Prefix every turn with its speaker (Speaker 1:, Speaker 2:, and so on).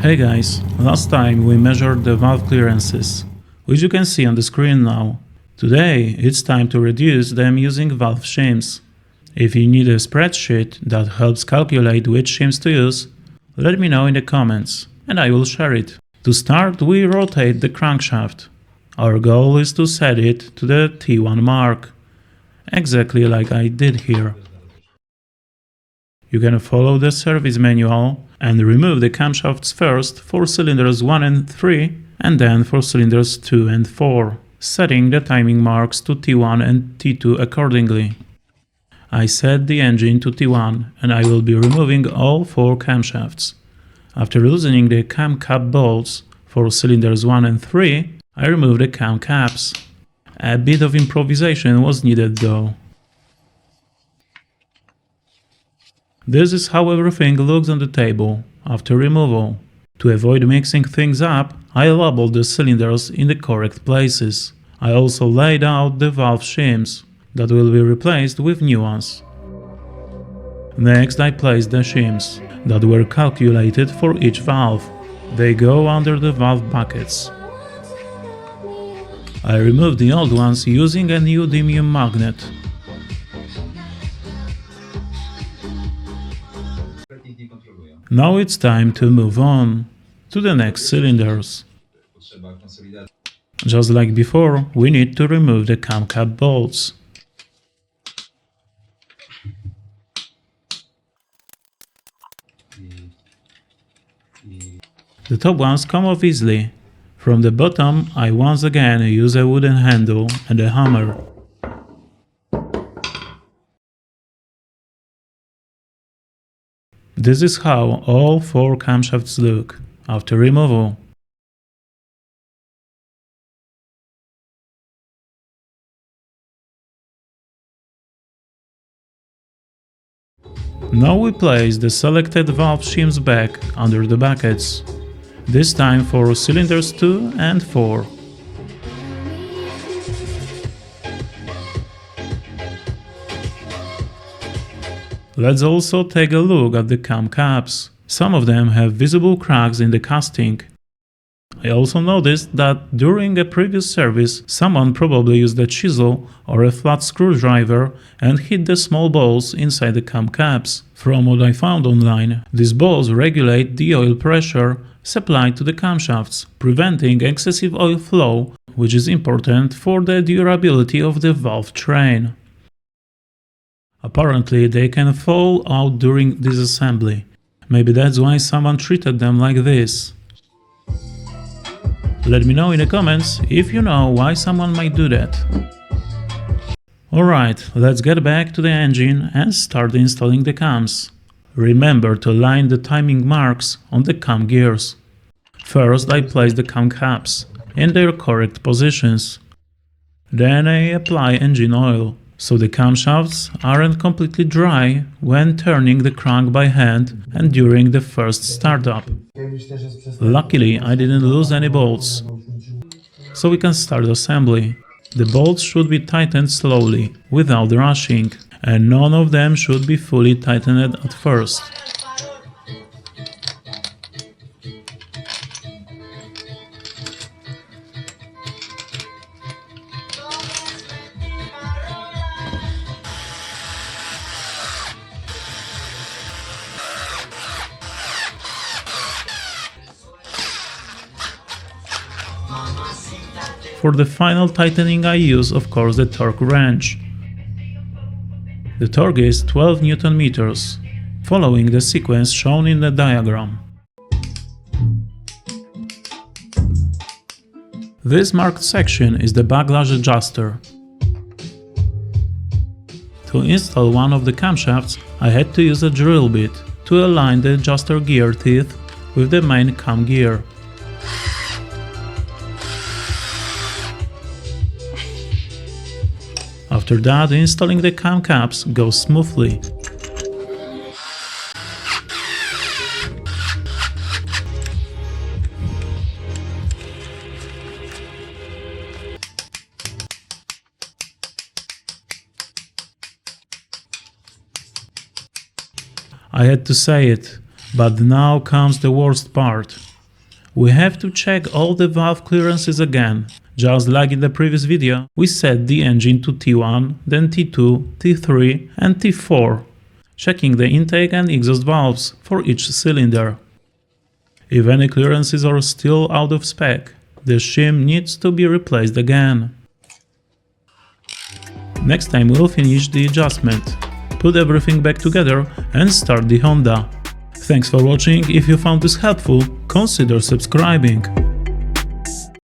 Speaker 1: Hey guys, last time we measured the valve clearances, which you can see on the screen now. Today it's time to reduce them using valve shims. If you need a spreadsheet that helps calculate which shims to use, let me know in the comments and I will share it. To start, we rotate the crankshaft. Our goal is to set it to the T1 mark, exactly like I did here. You can follow the service manual and remove the camshafts first for cylinders 1 and 3 and then for cylinders 2 and 4, setting the timing marks to T1 and T2 accordingly. I set the engine to T1 and I will be removing all 4 camshafts. After loosening the cam cap bolts for cylinders 1 and 3, I removed the cam caps. A bit of improvisation was needed though. This is how everything looks on the table after removal. To avoid mixing things up, I labeled the cylinders in the correct places. I also laid out the valve shims that will be replaced with new ones. Next I placed the shims that were calculated for each valve. They go under the valve buckets. I removed the old ones using a neodymium magnet. Now it's time to move on to the next cylinders. Just like before, we need to remove the cam cap bolts. The top ones come off easily. From the bottom, I once again use a wooden handle and a hammer. This is how all 4 camshafts look after removal. Now we place the selected valve shims back under the buckets, this time for cylinders 2 and 4. Let's also take a look at the cam caps. Some of them have visible cracks in the casting. I also noticed that during a previous service, someone probably used a chisel or a flat screwdriver and hit the small balls inside the cam caps. From what I found online, these balls regulate the oil pressure supplied to the camshafts, preventing excessive oil flow, which is important for the durability of the valve train. Apparently, they can fall out during disassembly. Maybe that's why someone treated them like this. Let me know in the comments if you know why someone might do that. Alright, let's get back to the engine and start installing the cams. Remember to line the timing marks on the cam gears. First I place the cam caps in their correct positions. Then I apply engine oil, so the camshafts aren't completely dry when turning the crank by hand and during the first startup. Luckily, I didn't lose any bolts, so we can start assembly. The bolts should be tightened slowly, without rushing, and none of them should be fully tightened at first. For the final tightening I use of course the torque wrench. The torque is 12 Newton meters, following the sequence shown in the diagram. This marked section is the backlash adjuster. To install one of the camshafts, I had to use a drill bit to align the adjuster gear teeth with the main cam gear. After that, installing the cam caps goes smoothly. I had to say it, But now comes the worst part. We have to check all the valve clearances again. Just like in the previous video, we set the engine to T1, then T2, T3 and T4, checking the intake and exhaust valves for each cylinder. If any clearances are still out of spec, the shim needs to be replaced again. Next time we'll finish the adjustment, put everything back together and start the Honda. Thanks for watching. If you found this helpful, consider subscribing.